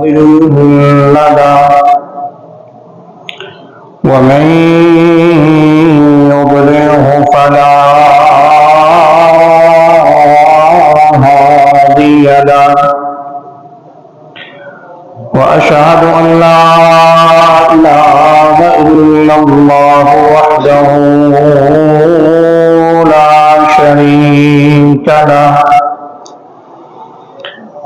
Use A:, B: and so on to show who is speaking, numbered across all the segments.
A: الندى ومن يضلله فلا هادي له وأشهد أن لا إله إلا الله وحده لا شريك له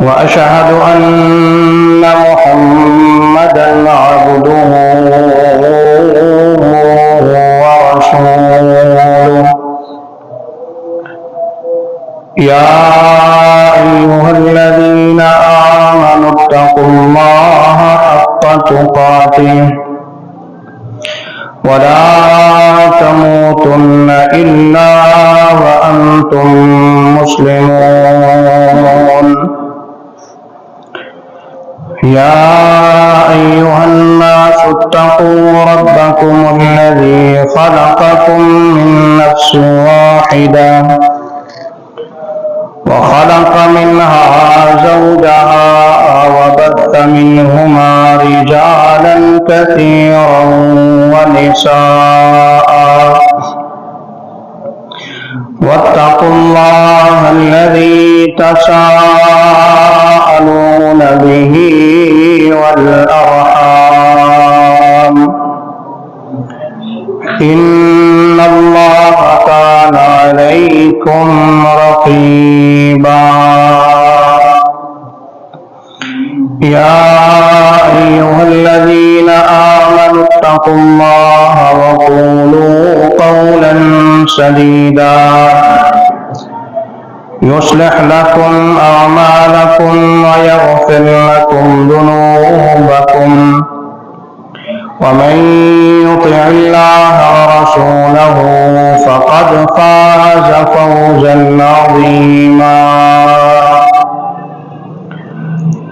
A: وأشهد أن محمدا عبده ورسوله يا أيها الذين آمنوا اتقوا الله حق تقاته ولا تموتن إلا وأنتم مسلمون يا أيها الناس اتقوا ربكم الذي خلقكم من نفس واحدة وخلق منها زوجها وبث منهما رجالا كثيرا ونساء واتقوا الله الذي تساءلون به والأرحام إن الله كان عليكم رقيبا يا أيها الذين آمنوا اتقوا الله وقولوا قولا سديدا يصلح لكم أعمالكم ويغفر لكم ذنوبكم ومن يطع الله ورسوله فقد فاز فوزا عظيما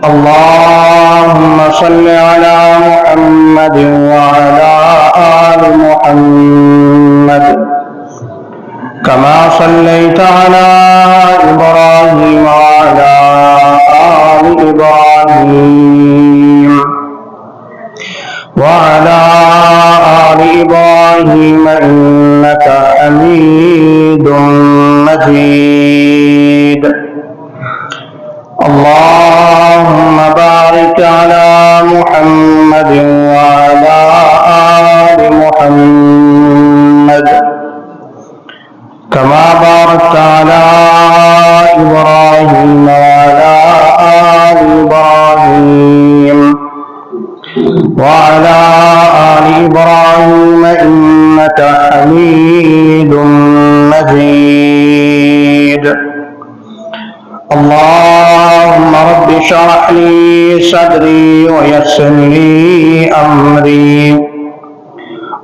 A: اللهم صل على محمد وعلى آل محمد كما صليت على إبراهيم وعلى آل إبراهيم وعلى آل إبراهيم إنك حميد مجيد اللهم بارك على محمد وعلى آل محمد كما باركت على إبراهيم وعلى آل إبراهيم وعلى آل إبراهيم إنك حميد مجيد اللهم رب اشرح لي صدري ويسر لي أمري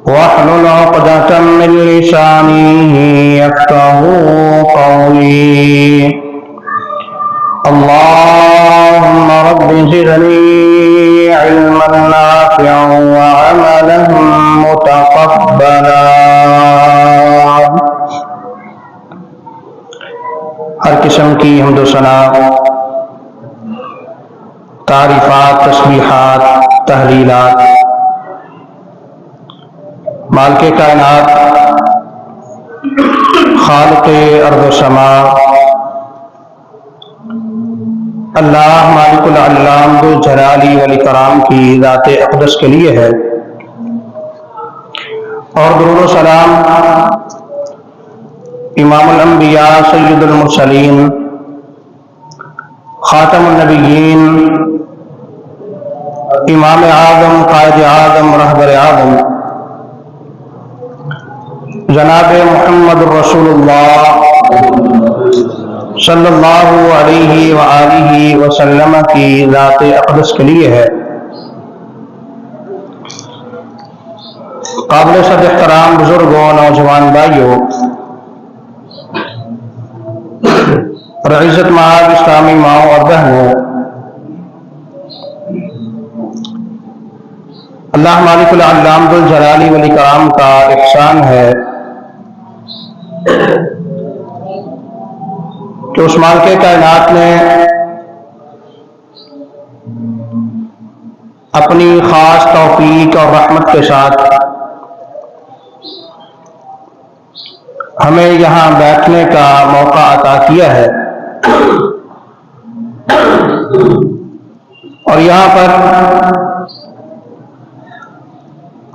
A: واحلل عقدة من لساني يفقهوا قولي اللهم رب زدني علما نافعا وعملا متقبلا ہر قسم کی حمد و ثنا، تعریفات، تسبیحات، تحلیلات مالک کائنات، خالق ارض و سما اللہ مالک العلام ذو الجلال والاکرام کی ذات اقدس کے لیے ہے، اور درود و سلام امام الانبیاء سید المرسلین خاتم النبیین امام اعظم قائد اعظم رہبر اعظم جناب محمد الرسول اللہ صلی اللہ علیہ وآلہ وسلم کی ذات اقدس کے لیے ہے۔ قابل صد احترام بزرگوں، نوجوان بھائیوں اور عزت مآب اسلامی ماؤں اور بہنوں، اللہ مالک العلام ذو الجلال والاکرام کا احسان ہے کہ اس مالک کائنات نے اپنی خاص توفیق اور رحمت کے ساتھ ہمیں یہاں بیٹھنے کا موقع عطا کیا ہے، اور یہاں پر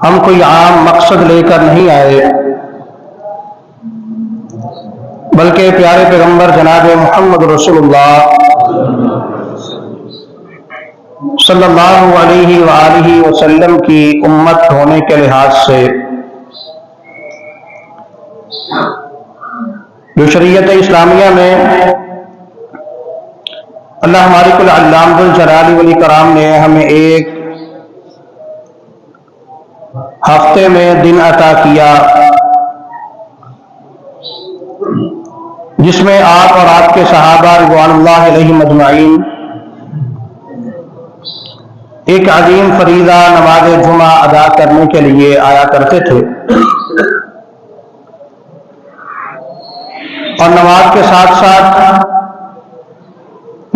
A: ہم کوئی عام مقصد لے کر نہیں آئے، بلکہ پیارے پیغمبر جناب محمد رسول اللہ صلی اللہ علیہ وآلہ وسلم کی امت ہونے کے لحاظ سے جو شریعت اسلامیہ میں اللہ مالک العلام ذوالجلال والاکرام نے ہمیں ایک ہفتے میں دن عطا کیا، جس میں آپ اور آپ کے صحابہ رضوان اللہ علیہم اجمعین ایک عظیم فریضہ نماز جمعہ ادا کرنے کے لیے آیا کرتے تھے، اور نماز کے ساتھ ساتھ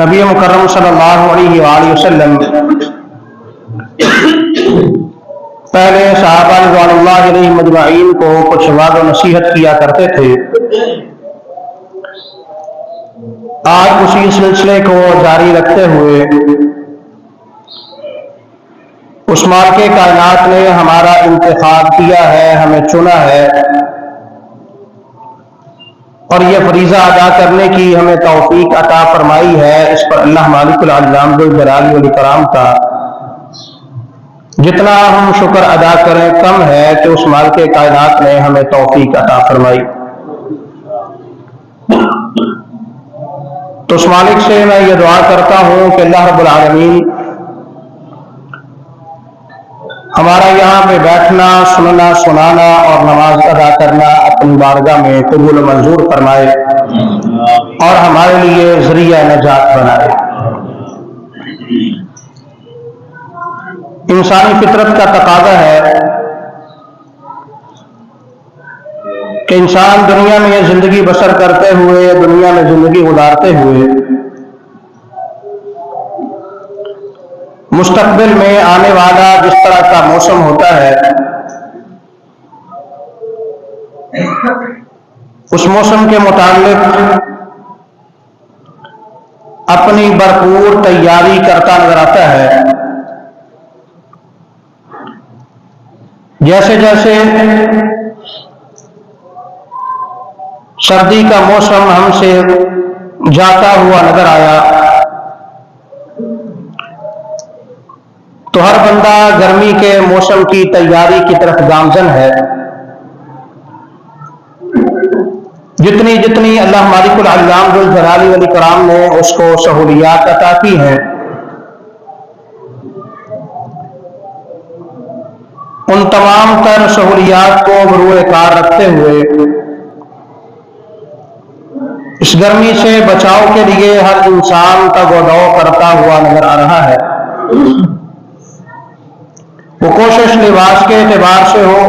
A: نبی مکرم صلی اللہ علیہ وآلہ وسلم پہلے صحابہ رضوان اللہ علیہم اجمعین کو کچھ وعظ و نصیحت کیا کرتے تھے۔ آج اسی سلسلے کو جاری رکھتے ہوئے اس مالک کائنات نے ہمارا انتخاب کیا ہے، ہمیں چنا ہے، اور یہ فریضہ ادا کرنے کی ہمیں توفیق عطا فرمائی ہے۔ اس پر اللہ مالک العلام ذوالجلال والاکرام کا جتنا ہم شکر ادا کریں کم ہے کہ اس مالک کائنات نے ہمیں توفیق عطا فرمائی۔ تو اس مالک سے میں یہ دعا کرتا ہوں کہ اللہ رب العالمین ہمارا یہاں پہ بیٹھنا، سننا، سنانا اور نماز ادا کرنا اپنی بارگاہ میں قبول و منظور فرمائے اور ہمارے لیے ذریعہ نجات بنائے۔ انسانی فطرت کا تقاضا ہے کہ انسان دنیا میں یہ زندگی بسر کرتے ہوئے، دنیا میں زندگی گزارتے ہوئے مستقبل میں آنے والا جس طرح کا موسم ہوتا ہے اس موسم کے متعلق اپنی بھرپور تیاری کرتا نظر آتا ہے۔ جیسے جیسے سردی کا موسم ہم سے جاتا ہوا نظر آیا تو ہر بندہ گرمی کے موسم کی تیاری کی طرف گامزن ہے۔ جتنی جتنی اللہ مالک العلام ذوالجلال والاکرام نے اس کو سہولیات عطا کی ہیں، ان تمام تر سہولیات کو بروئے کار رکھتے ہوئے اس گرمی سے بچاؤ کے لیے ہر انسان تگ و دو کرتا ہوا نظر آ رہا ہے۔ وہ کوشش لباس کے اعتبار سے ہو،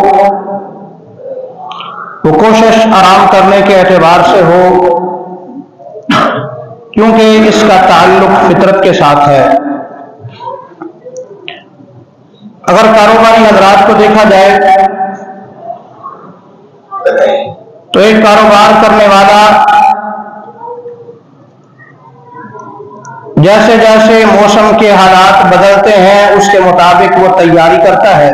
A: وہ کوشش آرام کرنے کے اعتبار سے ہو، کیونکہ اس کا تعلق فطرت کے ساتھ ہے۔ اگر کاروباری حضرات کو دیکھا جائے تو ایک کاروبار کرنے والا جیسے جیسے موسم کے حالات بدلتے ہیں اس کے مطابق وہ تیاری کرتا ہے۔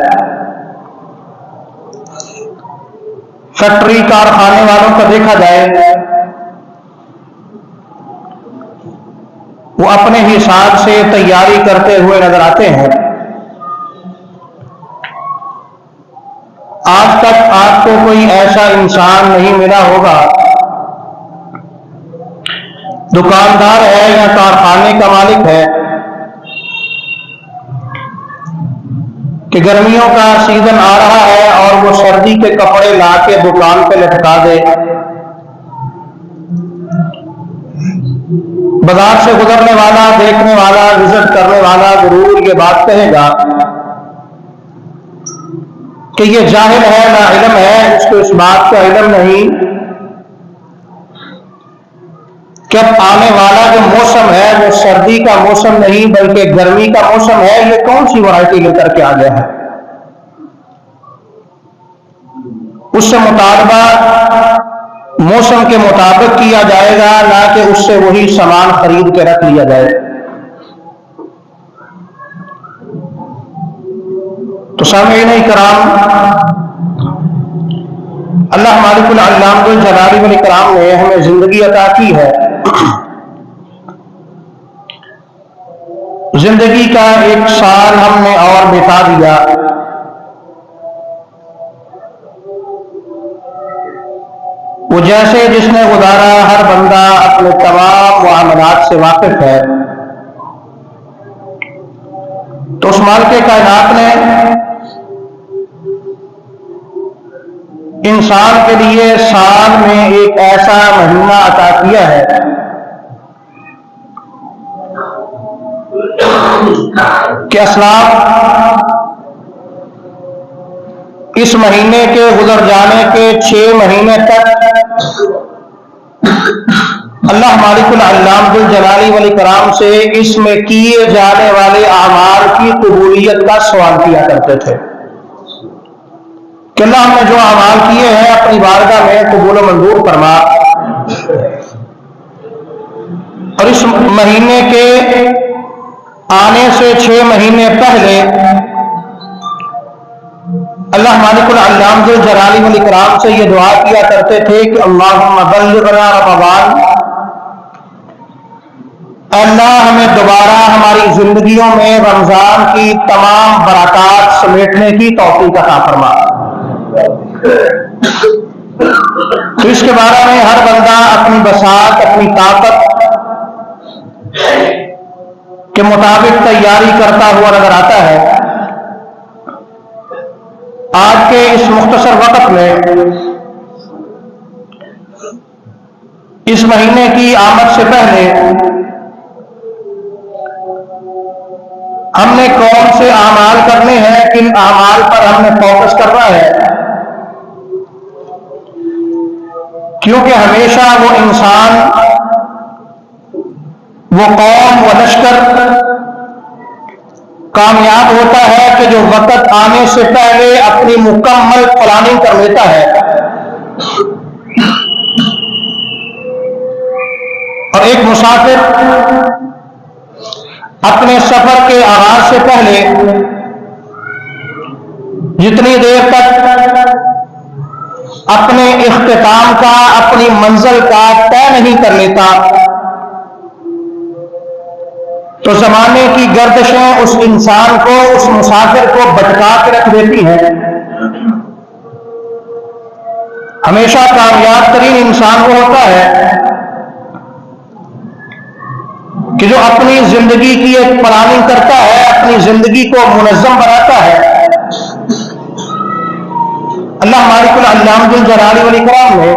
A: فیکٹری کارخانے والوں کو دیکھا جائے وہ اپنے حساب سے تیاری کرتے ہوئے نظر آتے ہیں۔ آج تک آپ کو کوئی ایسا انسان نہیں ملا ہوگا، دکاندار ہے یا کارخانے کا مالک ہے، کہ گرمیوں کا سیزن آ رہا ہے اور وہ سردی کے کپڑے لا کے دکان پہ لٹکا دے۔ بازار سے گزرنے والا، دیکھنے والا، وزٹ کرنے والا ضرور یہ بات کہے گا کہ یہ جاہل ہے، نا علم ہے، اس کو اس بات کا علم نہیں کہ اب آنے والا جو موسم ہے وہ سردی کا موسم نہیں بلکہ گرمی کا موسم ہے، یہ کون سی ورائٹی لے کر کے آ گیا ہے؟ اس سے مطالبہ موسم کے مطابق کیا جائے گا، نہ کہ اس سے وہی سامان خرید کے رکھ لیا جائے۔ تو سامعین کرام، اللہ مالک العلام ذو الجلال والاکرام نے ہمیں زندگی عطا کی ہے۔ زندگی کا ایک سال ہم نے اور بتا دیا۔ وہ جیسے جس نے گزارا، ہر بندہ اپنے تمام معاملات سے واقف ہے۔ تو اس مالک کائنات نے انسان کے لیے سال میں ایک ایسا مہینہ عطا کیا ہے کہ اسلاف اس مہینے کے گزر جانے کے 6 مہینے تک اللہ مالک العلام ذو الجلال والاکرام سے اس میں کیے جانے والے اعمال کی قبولیت کا سوال کیا کرتے تھے کہ اللہ ہم نے جو اعمال کیے ہیں اپنی بارگاہ میں قبول و منظور فرما۔ اور اس مہینے کے آنے سے 6 مہینے پہلے اللہ مالک العلام ذو الجلال والاکرام سے یہ دعا کیا کرتے تھے کہ اللہم بلغنا رمضان، اللہ ہمیں دوبارہ ہماری زندگیوں میں رمضان کی تمام برکات سمیٹنے کی توفیق عطا فرما۔ تو اس کے بارے میں ہر بندہ اپنی بساط، اپنی طاقت کے مطابق تیاری کرتا ہوا نظر آتا ہے۔ آج کے اس مختصر وقت میں اس مہینے کی آمد سے پہلے ہم نے کون سے اعمال کرنے ہیں، کن اعمال پر ہم نے فوکس کرنا ہے، کیونکہ ہمیشہ وہ انسان، وہ قوم، وہ لشکر کامیاب ہوتا ہے کہ جو وقت آنے سے پہلے اپنی مکمل پلاننگ کر لیتا ہے۔ اور ایک مسافر اپنے سفر کے آغاز سے پہلے جتنی دیر تک اپنے اختتام کا، اپنی منزل کا طے نہیں کر لیتا، تو زمانے کی گردشیں اس انسان کو، اس مسافر کو بھٹکا کے رکھ دیتی ہیں۔ ہمیشہ کامیاب ترین انسان وہ ہوتا ہے کہ جو اپنی زندگی کی ایک پلاننگ کرتا ہے، اپنی زندگی کو منظم بناتا ہے۔ اللہ مالک العلام ذو الجلال والاکرام نے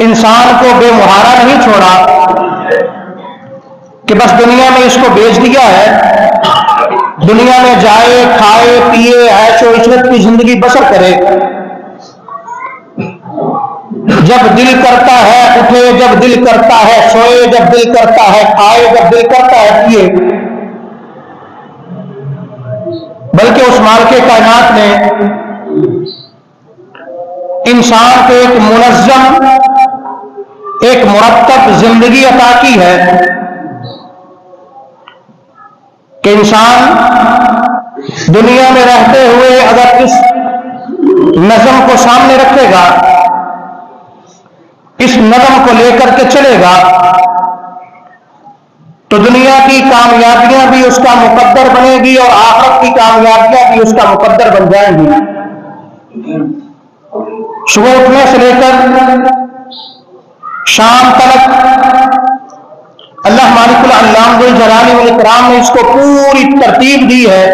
A: انسان کو بے مہارا نہیں چھوڑا کہ بس دنیا میں اس کو بیچ دیا ہے، دنیا میں جائے، کھائے، پیے، عیش و عشرت کی زندگی بسر کرے، جب دل کرتا ہے اٹھے، جب دل کرتا ہے سوئے، جب دل کرتا ہے کھائے، جب دل کرتا ہے پیے۔ بلکہ اس مالک کائنات نے انسان کو ایک منظم، ایک مرتب زندگی عطا کی ہے کہ انسان دنیا میں رہتے ہوئے اگر اس نظم کو سامنے رکھے گا، اس نظم کو لے کر کے چلے گا، تو دنیا کی کامیابیاں بھی اس کا مقدر بنے گی اور آخرت کی کامیابیاں بھی اس کا مقدر بن جائیں گی۔ صبح اٹھنے سے لے کر شام تک اللہ مالک العلام ذو الجلال والاکرام نے اس کو پوری ترتیب دی ہے۔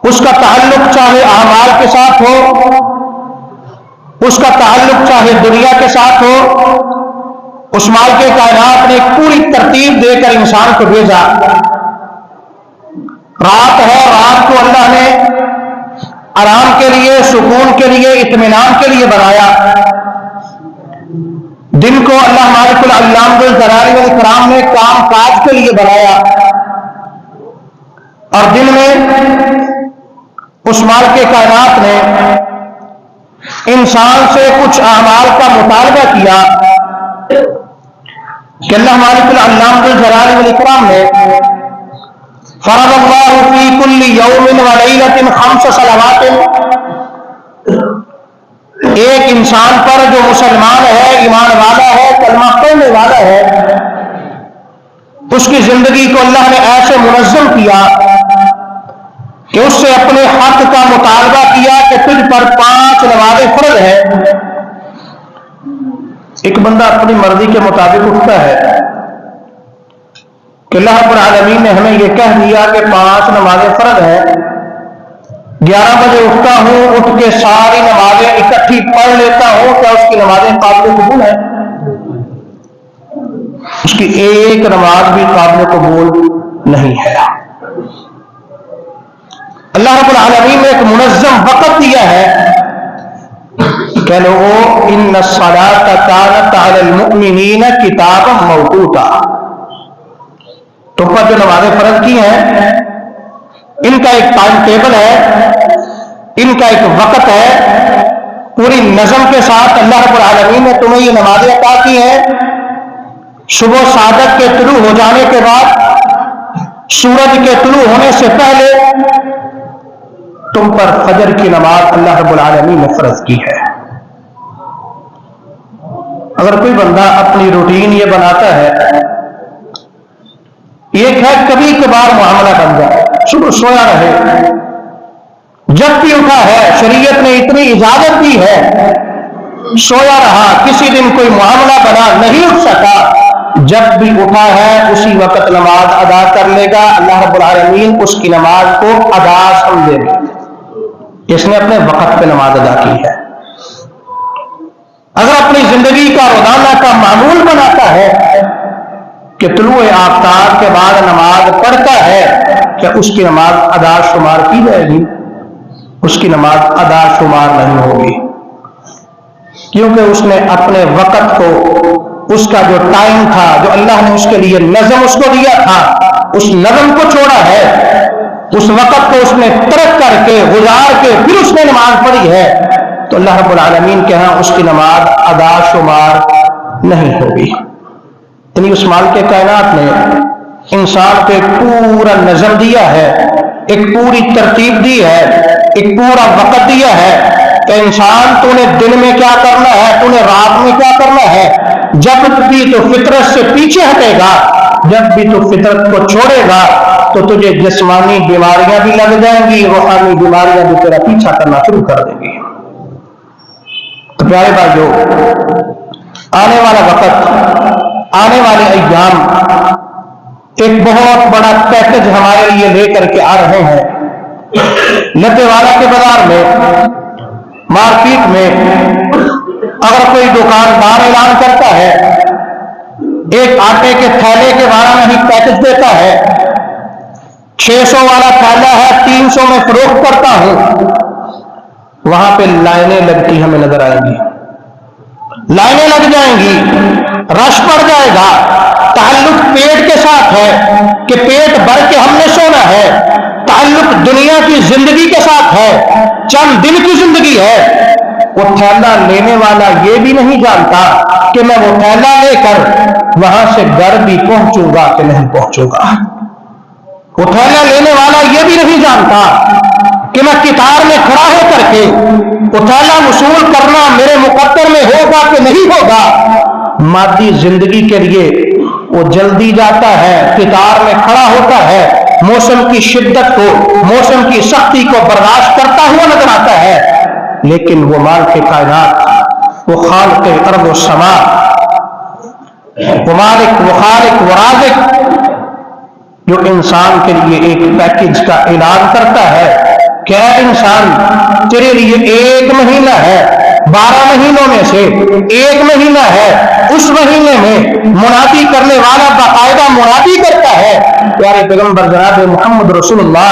A: اس کا تعلق چاہے اعمال کے ساتھ ہو، اس کا تعلق چاہے دنیا کے ساتھ ہو، اس مالک کائنات نے ایک پوری ترتیب دے کر انسان کو بھیجا۔ رات ہے، رات کو اللہ نے آرام کے لیے، سکون کے لیے، اطمینان کے لیے بنایا۔ دن کو اللہ مالک العلام ذوالجلال والاکرام نے کام کاج کے لیے بنایا، اور دن میں اس مالک کائنات نے انسان سے کچھ اعمال کا مطالبہ کیا کہ اللہ مالک العلام ذوالجلال والاکرام نے فرض اللہ فی کل یوم و لیلۃ 5 صلوات، ایک انسان پر جو مسلمان ہے، ایمان والا ہے، کلمہ پڑھنے والا ہے، اس کی زندگی کو اللہ نے ایسے منظم کیا کہ اس سے اپنے حق کا مطالبہ کیا کہ تجھ پر 5 نمازیں فرض ہے۔ ایک بندہ اپنی مرضی کے مطابق اٹھتا ہے کہ اللہ رب العالمین نے ہمیں یہ کہہ دیا کہ 5 نمازیں فرض ہیں، 11 بجے اٹھتا ہوں، اٹھ کے ساری نمازیں اکٹھی پڑھ لیتا ہوں، کیا اس کی نمازیں قابل قبول ہیں؟ اس کی ایک نماز بھی قابل قبول نہیں ہے۔ اللہ رب العالمین نے ایک منظم وقت دیا ہے کہ لوگوں ان الصلاۃ کانت علی المؤمنین کتابا موقوتا، تم پر جو نمازیں فرض کی ہیں ان کا ایک ٹائم ٹیبل ہے، ان کا ایک وقت ہے، پوری نظم کے ساتھ اللہ رب العالمین نے تمہیں یہ نمازیں عطا کی ہیں۔ صبح صادق کے طلوع ہو جانے کے بعد، سورج کے طلوع ہونے سے پہلے تم پر فجر کی نماز اللہ رب العالمین نے فرض کی ہے۔ اگر کوئی بندہ اپنی روٹین یہ بناتا ہے، ایک ہے کبھی کبھار معاملہ بن جائے، صبح سویا رہے، جب بھی اٹھا ہے شریعت نے اتنی اجازت دی ہے، سویا رہا، کسی دن کوئی معاملہ بنا نہیں اٹھ سکا، جب بھی اٹھا ہے اسی وقت نماز ادا کر لے گا، اللہ رب العالمین اس کی نماز کو ادا سمجھے گا، اس نے اپنے وقت پہ نماز ادا کی ہے۔ اگر اپنی زندگی کا روزانہ کا معمول بناتا ہے کہ طلوع آفتاب کے بعد نماز پڑھتا ہے، کیا اس کی نماز ادا شمار کی جائے گی؟ اس کی نماز ادا شمار نہیں ہوگی، کیونکہ اس نے اپنے وقت کو، اس کا جو ٹائم تھا، جو اللہ نے اس کے لیے نظم اس کو دیا تھا، اس نظم کو چھوڑا ہے، اس وقت کو اس نے ترک کر کے، گزار کے پھر اس نے نماز پڑھی ہے، تو اللہ رب العالمین کے ہاں اس کی نماز ادا شمار نہیں ہوگی۔ یعنی اس مالک کائنات نے انسان کو ایک پورا نظم دیا ہے، ایک پوری ترتیب دی ہے، ایک پورا وقت دیا ہے کہ انسان تو نے دن میں کیا کرنا ہے، تو نے رات میں کیا کرنا ہے، جب بھی تو فطرت سے پیچھے ہٹے گا، جب بھی تو فطرت کو چھوڑے گا تو تجھے جسمانی بیماریاں بھی لگ جائیں گی، روحانی بیماریاں بھی تیرا پیچھا کرنا شروع کر دیں گی۔ تو پیارے بھائیو، آنے والا وقت، آنے والے ایام ایک بہت بڑا پیکج ہمارے لیے لے کر کے آ رہے ہیں۔ لتے والا کے بازار میں، مارکیٹ میں اگر کوئی دکاندار اعلان کرتا ہے، ایک آٹے کے تھیلے کے بارے میں ہی پیکج دیتا ہے، 600 والا تھیلا ہے 300 میں فروخت کرتا ہوں، وہاں پہ لائنیں لگتی ہمیں نظر آئیں گی، لائنیں لگ جائیں گی، رش پڑ جائے گا۔ تعلق پیٹ کے ساتھ ہے کہ پیٹ بھر کے ہم نے سونا ہے، تعلق دنیا کی زندگی کے ساتھ ہے، چند دن کی زندگی ہے۔ وہ تھیلا لینے والا یہ بھی نہیں جانتا کہ میں وہ تھیلا لے کر وہاں سے گھر بھی پہنچوں گا کہ نہیں پہنچوں گا، وہ تھیلا لینے والا یہ بھی نہیں جانتا کہ میں قطار میں کھڑا ہو کر کے وہ تھیلا وصول کرنا میرے مقدر میں ہوگا کہ نہیں ہوگا۔ مادی زندگی کے لیے وہ جلدی جاتا ہے، قطار میں کھڑا ہوتا ہے، موسم کی شدت کو، موسم کی سختی کو برداشت کرتا ہوا نظر آتا ہے، لیکن وہ مالک کائنات، وہ خالق ارض و سما، وہ مالک، وہ خالق، وہ رازق، جو انسان کے لیے ایک پیکج کا اعلان کرتا ہے کہ اے انسان، تیرے لیے 1 مہینہ ہے، 12 مہینوں میں سے 1 مہینہ ہے، اس مہینے میں منادی کرنے والا باقاعدہ منادی کرتا ہے، پیارے پیغمبر جناب محمد رسول اللہ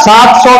A: 700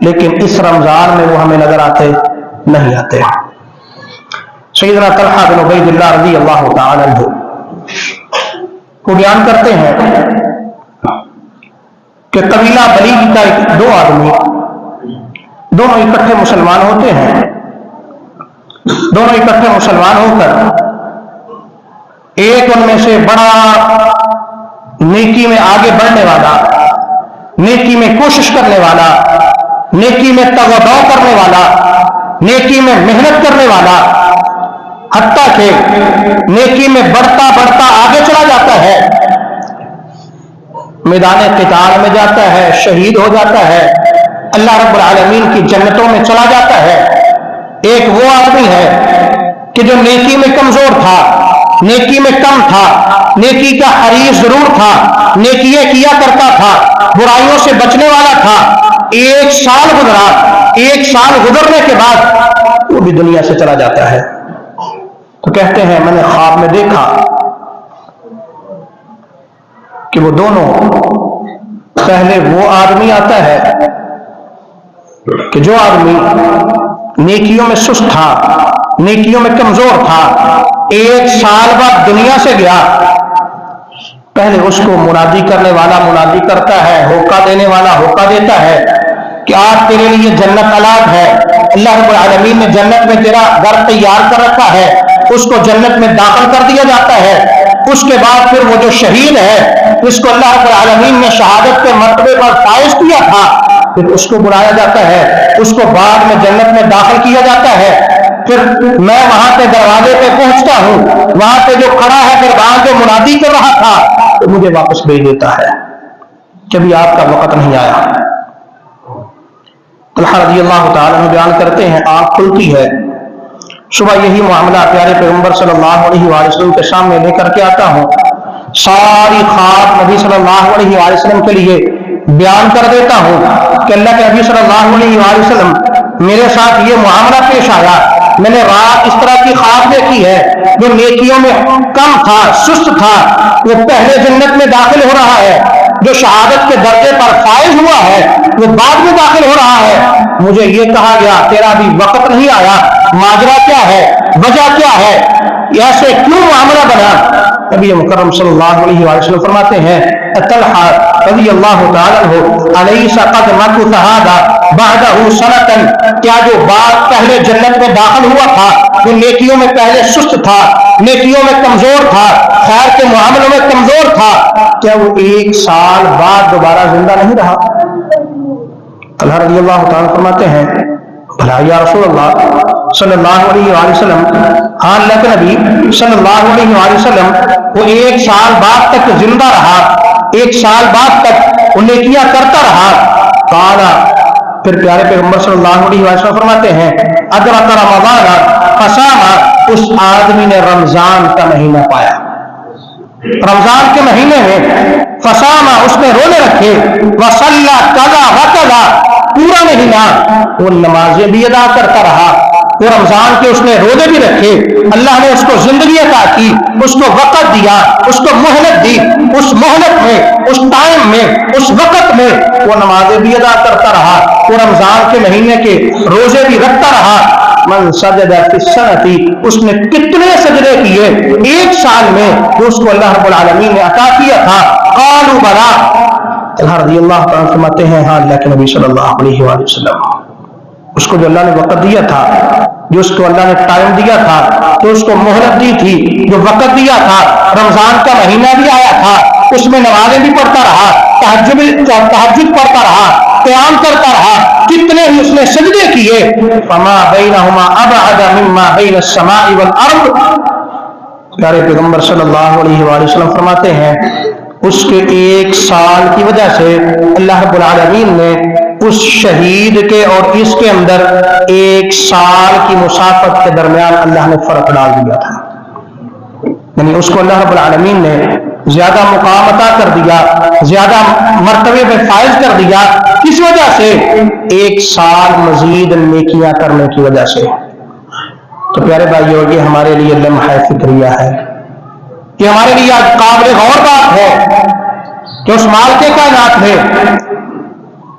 A: لیکن اس رمضان میں وہ ہمیں نظر آتے نہیں آتے۔ سیدنا طلحہ بن عبید اللہ رضی اللہ تعالی عنہ کو بیان کرتے ہیں کہ قبیلہ بلی کا دو آدمی دونوں اکٹھے مسلمان ہوتے ہیں، دونوں اکٹھے مسلمان ہو کر ایک ان میں سے بڑا نیکی میں آگے بڑھنے والا، نیکی میں کوشش کرنے والا، نیکی میں تغدو کرنے والا، نیکی میں محنت کرنے والا، حتیٰ کہ نیکی میں بڑھتا بڑھتا آگے چلا جاتا ہے، میدان قتال میں جاتا ہے، شہید ہو جاتا ہے، اللہ رب العالمین کی جنتوں میں چلا جاتا ہے۔ ایک وہ آدمی ہے کہ جو نیکی میں کمزور تھا، نیکی میں کم تھا، نیکی کا حریص ضرور تھا، نیکیاں کیا کرتا تھا، برائیوں سے بچنے والا تھا۔ ایک سال گزرا، ایک سال گزرنے کے بعد وہ بھی دنیا سے چلا جاتا ہے۔ تو کہتے ہیں میں نے خواب میں دیکھا کہ وہ دونوں، پہلے وہ آدمی آتا ہے کہ جو آدمی نیکیوں میں سست تھا، نیکیوں میں کمزور تھا، ایک سال بعد دنیا سے گیا۔ پہلے اس کو منادی کرنے والا منادی کرتا ہے، ہوکا دینے والا ہوکا دیتا ہے کہ آج تیرے لیے جنت الگ ہے، اللہ رب العالمین نے جنت میں تیرا گھر تیار کر رکھا ہے، اس کو جنت میں داخل کر دیا جاتا ہے۔ اس کے بعد پھر وہ جو شہید ہے، جس کو اللہ رب العالمین نے شہادت کے مرتبے پر فائز کیا تھا، پھر اس کو بلایا جاتا ہے، اس کو بعد میں جنت میں داخل کیا جاتا ہے۔ پھر میں وہاں پہ دروازے پہ پہنچتا ہوں، وہاں پہ جو کھڑا ہے پھر وہاں جو منادی کر رہا تھا تو مجھے واپس بھیج دیتا ہے کہ ابھی آپ کا وقت نہیں آیا۔ طلحہ رضی اللہ تعالیٰ عنہ بیان کرتے ہیں آنکھ کھلتی ہے، صبح یہی معاملہ پیارے پیغمبر صلی اللہ علیہ وآلہ وسلم کے سامنے لے کر کے آتا ہوں، ساری خواب نبی صلی اللہ علیہ وآلہ وسلم کے لیے بیان کر دیتا ہوں کہ اللہ کے نبی صلی اللہ علیہ وآلہ وسلم میرے ساتھ یہ معاملہ پیش آیا، میں نے رات اس طرح کی خواب دیکھی ہے، جو نیکیوں میں کم تھا، سست تھا، وہ پہلے جنت میں داخل ہو رہا ہے، جو شہادت کے درجے پر فائز ہوا ہے وہ بعد میں داخل ہو رہا ہے۔ مجھے یہ کہا گیا تیرا بھی وقت نہیں آیا، ماجرا کیا ہے، وجہ کیا ہے، ایسے کیوں معاملہ بنا؟ نبی مکرم صلی اللہ علیہ وآلہ وسلم فرماتے ہیں طلحہ رضی اللہ تعالیٰ عنہ الیس قد مکث ھذا بعدہ سنۃ، کیا جو بعد پہلے جنت میں داخل ہوا تھا، جو نیکیوں میں پہلے سست تھا، نیکیوں میں کمزور تھا، خیر کے معاملوں میں کمزور تھا، کیا وہ ایک سال بعد دوبارہ زندہ نہیں رہا؟ طلحہ رضی اللہ تعالیٰ فرماتے ہیں بھلا یا رسول اللہ صلی اللہ علیہ وآلہ وسلم، ہاں اللہ کے نبی صلی اللہ علیہ وآلہ وسلم وہ ایک سال بعد تک زندہ رہا، ایک سال بعد تک وہ نیکیاں کرتا رہا۔ قالا، پھر پیارے پیغمبر صلی اللہ علیہ وآلہ وسلم فرماتے ہیں ادرک رمضان فصام، اس آدمی نے رمضان کا مہینہ پایا، رمضان کے مہینے میں فصام، اس نے روزے رکھے، وصلی کذا وکذا، پورا مہینہ وہ نمازیں بھی ادا کرتا رہا، وہ رمضان کے اس نے روزے بھی رکھے، اللہ نے اس کو زندگی عطا کی، اس کو وقت دیا، اس کو مہلت دی، اس مہلت میں، اس ٹائم میں، اس وقت میں وہ نمازیں بھی ادا کرتا رہا، وہ رمضان کے مہینے کے روزے بھی رکھتا رہا۔ من سجد فی السنۃ، اس نے کتنے سجدے کیے ایک سال میں جو اس کو اللہ رب العالمین نے عطا کیا تھا؟ قالوا بلا، طلحہ رضی اللہ تعالیٰ فرماتے ہیں ہاں اللہ کے نبی صلی اللہ علیہ وآلہ وسلم، اس کو جو اللہ نے وقت دیا تھا، جو اس کو اللہ نے ٹائم دیا تھا، جو اس کو مہلت دی تھی، جو وقت دیا تھا، رمضان کا مہینہ بھی آیا تھا، اس میں نمازیں بھی پڑھتا رہا، تہجد پڑھتا رہا، قیام کرتا رہا، کتنے ہی اس نے سجدے کیے، فما بینہما ابعد مما بین السماء والارض، پیارے پیغمبر صلی اللہ علیہ وآلہ وسلم فرماتے ہیں اس کے ایک سال کی وجہ سے اللہ رب العالمین نے اس شہید کے اور اس کے اندر ایک سال کی مسافت کے درمیان اللہ نے فرق ڈال دیا تھا، یعنی اس کو اللہ رب العالمین نے زیادہ مقام عطا کر دیا، زیادہ مرتبے میں فائز کر دیا، کس وجہ سے؟ ایک سال مزید نیکیاں کرنے کی وجہ سے۔ تو پیارے بھائیو، یہ ہمارے لیے لمحہ فکریہ ہے، یہ ہمارے لیے آج قابل غور بات ہے کہ اس مالک کائنات نے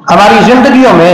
A: ہماری زندگیوں میں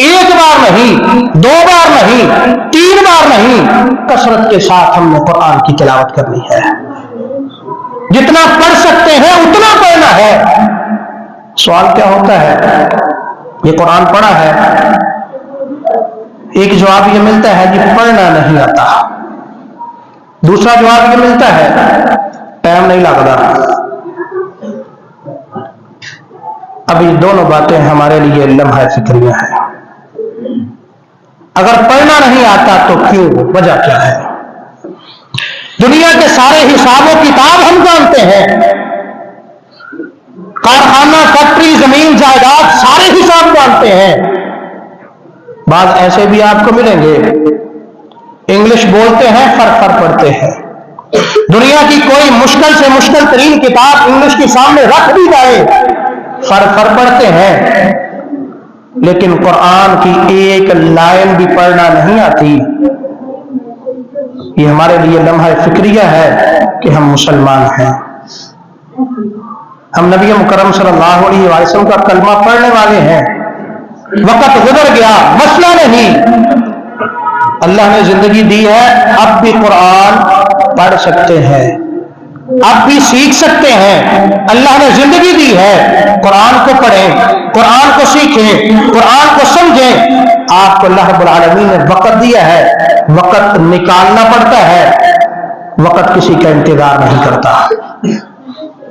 A: ایک بار نہیں، دو بار نہیں، تین بار نہیں، کثرت کے ساتھ ہم نے قرآن کی تلاوت کرنی ہے۔ جتنا پڑھ سکتے ہیں اتنا پڑھنا ہے۔ سوال کیا ہوتا ہے؟ یہ قرآن پڑھا ہے، ایک جواب یہ ملتا ہے کہ پڑھنا نہیں آتا، دوسرا جواب یہ ملتا ہے ٹائم نہیں لگتا۔ اب یہ دونوں باتیں ہمارے لیے لمحہ فکریہ ہیں۔ اگر پڑھنا نہیں آتا تو کیوں؟ وجہ کیا ہے؟ دنیا کے سارے حساب و کتاب ہم جانتے ہیں، کارخانہ، فیکٹری، زمین، جائیداد، سارے حساب جانتے ہیں۔ بعض ایسے بھی آپ کو ملیں گے انگلش بولتے ہیں، فر پڑھتے ہیں، دنیا کی کوئی مشکل سے مشکل ترین کتاب انگلش کے سامنے رکھ دی جائے، فر پڑھتے ہیں، لیکن قرآن کی ایک لائن بھی پڑھنا نہیں آتی۔ یہ ہمارے لیے لمحہ فکریہ ہے کہ ہم مسلمان ہیں، ہم نبی مکرم صلی اللہ علیہ وسلم کا کلمہ پڑھنے والے ہیں۔ وقت گزر گیا، مسئلہ نہیں، اللہ نے زندگی دی ہے، اب بھی قرآن پڑھ سکتے ہیں، اب بھی سیکھ سکتے ہیں۔ اللہ نے زندگی دی ہے، قرآن کو پڑھیں، قرآن کو سیکھیں، قرآن کو سمجھیں۔ آپ کو اللہ رب العالمین نے وقت دیا ہے، وقت نکالنا پڑتا ہے، وقت کسی کا انتظار نہیں کرتا۔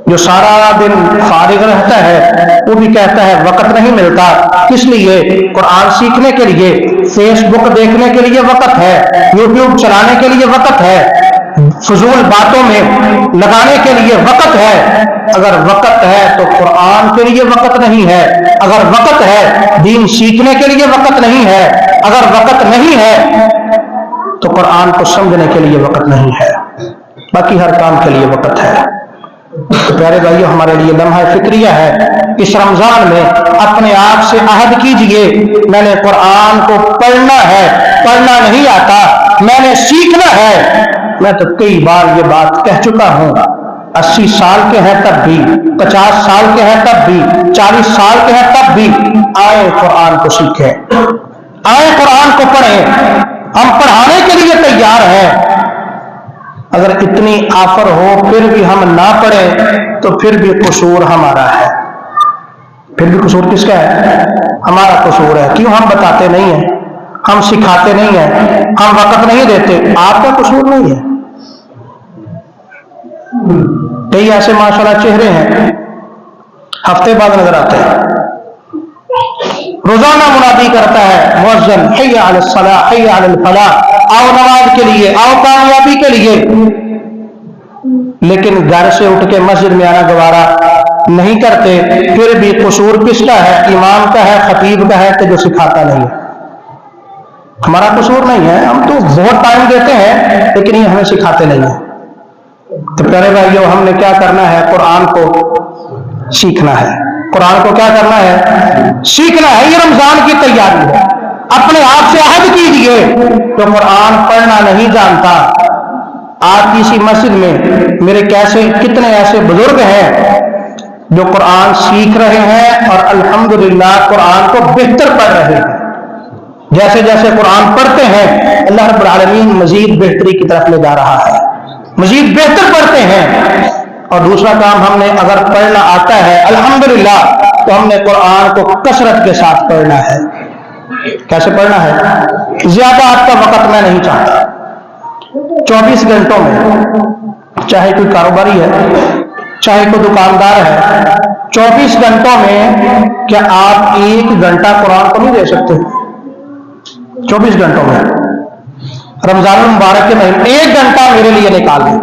A: جو سارا دن فارغ رہتا ہے وہ بھی کہتا ہے وقت نہیں ملتا، کس لیے؟ قرآن سیکھنے کے لیے، فیس بک دیکھنے کے لیے وقت ہے، یوٹیوب چلانے کے لیے وقت ہے، فضول باتوں میں لگانے کے لیے وقت ہے۔ اگر وقت ہے تو قرآن کے لیے وقت نہیں ہے، اگر وقت ہے دین سیکھنے کے لیے وقت نہیں ہے، اگر وقت نہیں ہے تو قرآن کو سمجھنے کے لیے وقت نہیں ہے، باقی ہر کام کے لیے وقت ہے۔ تو پیارے بھائیو، ہمارے لیے لمحہ فکریہ ہے، اس رمضان میں اپنے آپ سے عہد کیجئے میں نے قرآن کو پڑھنا ہے، پڑھنا نہیں آتا، میں نے سیکھنا ہے۔ میں تو کئی بار یہ بات کہہ چکا ہوں، 80 سال کے ہیں تب بھی، 50 سال کے ہیں تب بھی، 40 سال کے ہیں تب بھی، آئے قرآن کو سیکھیں، آئے قرآن کو پڑھیں، ہم پڑھانے کے لیے تیار ہیں۔ اگر اتنی آفر ہو پھر بھی ہم نہ پڑھیں تو پھر بھی قصور ہمارا ہے۔ پھر بھی قصور کس کا ہے؟ ہمارا قصور ہے۔ کیوں ہم بتاتے نہیں ہیں، ہم سکھاتے نہیں ہیں، ہم وقت نہیں دیتے؟ آپ کا قصور نہیں ہے۔ کئی ایسے ماشاءاللہ چہرے ہیں ہفتے بعد نظر آتے ہیں، روزانہ منادی کرتا ہے مؤذن، حی علی الصلاۃ، حی علی الفلاح، آؤ نماز کے لیے، آؤ کامیابی کے لیے، لیکن گھر سے اٹھ کے مسجد میں آنا گوارا نہیں کرتے۔ پھر بھی قصور کس کا ہے؟ امام کا ہے، خطیب کا ہے کہ جو سکھاتا نہیں ہے۔ ہمارا قصور نہیں ہے، ہم تو بہت ٹائم دیتے ہیں لیکن یہ ہمیں سکھاتے نہیں ہیں۔ تو پیارے بھائیو، ہم نے کیا کرنا ہے؟ قرآن کو سیکھنا ہے، قرآن کو کیا کرنا ہے؟ سیکھنا ہے۔ یہ رمضان کی تیاری ہے، اپنے آپ سے عہد کیجئے تو قرآن پڑھنا نہیں جانتا۔ آپ کی اسی مسجد میں میرے کتنے ایسے بزرگ ہیں جو قرآن سیکھ رہے ہیں اور الحمدللہ قرآن کو بہتر پڑھ رہے ہیں۔ جیسے جیسے قرآن پڑھتے ہیں اللہ رب العالمین مزید بہتری کی طرف لے جا رہا ہے، مزید بہتر پڑھتے ہیں۔ اور دوسرا کام، ہم نے اگر پڑھنا آتا ہے الحمدللہ تو ہم نے قرآن کو کثرت کے ساتھ پڑھنا ہے۔ کیسے پڑھنا ہے؟ زیادہ آپ کا وقت میں نہیں چاہتا، 24 گھنٹوں میں، چاہے کوئی کاروباری ہے، چاہے کوئی دکاندار ہے، 24 گھنٹوں میں کیا آپ 1 گھنٹہ قرآن کو نہیں دے سکتے؟ 24 گھنٹوں میں رمضان المبارک کے مہینے 1 گھنٹہ میرے لیے نکال دیں۔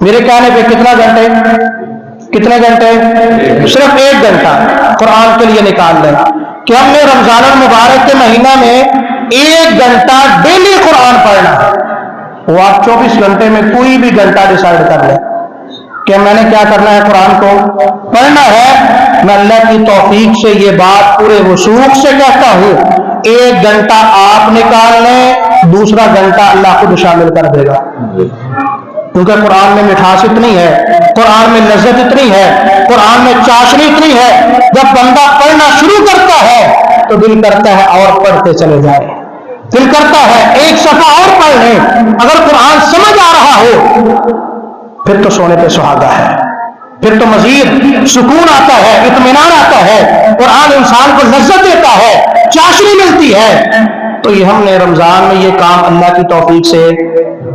A: میرے کہنے پہ کتنے گھنٹے؟ صرف 1 گھنٹہ قرآن کے لیے نکال دیں کہ ہم نے رمضان المبارک کے مہینہ میں 1 گھنٹہ ڈیلی قرآن پڑھنا ہے۔ وہ آپ 24 گھنٹے میں کوئی بھی گھنٹہ ڈیسائیڈ کر لیں کہ میں نے کیا کرنا ہے، قرآن کو پڑھنا ہے۔ میں اللہ کی توفیق سے یہ بات پورے وثوق سے کہتا ہوں، 1 گھنٹہ آپ نکال لیں، دوسرا گھنٹہ اللہ خود شامل کر دے گا۔ کیونکہ قرآن میں مٹھاس اتنی ہے، قرآن میں لذت اتنی ہے، قرآن میں چاشنی اتنی ہے، جب بندہ پڑھنا شروع کرتا ہے تو دل کرتا ہے اور پڑھتے چلے جائیں، دل کرتا ہے ایک صفحہ اور پڑھ لیں۔ اگر قرآن سمجھ آ رہا ہو پھر تو سونے پہ سہاگا ہے، پھر تو مزید سکون آتا ہے، اطمینان آتا ہے، قرآن انسان کو لذت دیتا ہے، چاشنی ملتی ہے۔ تو یہ ہم نے رمضان میں یہ کام اللہ کی توفیق سے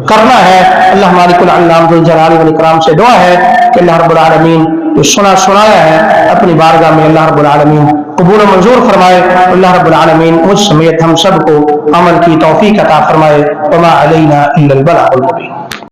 A: کرنا ہے۔ اللہ مالک العلام ذو الجلال والاکرام سے دعا ہے کہ اللہ رب العالمین جو سنایا ہے اپنی بارگاہ میں اللہ رب العالمین قبول و منظور فرمائے۔ اللہ رب العالمین مجھ سمیت ہم سب کو عمل کی توفیق عطا فرمائے۔ وما علینا الا البلاغ المبین۔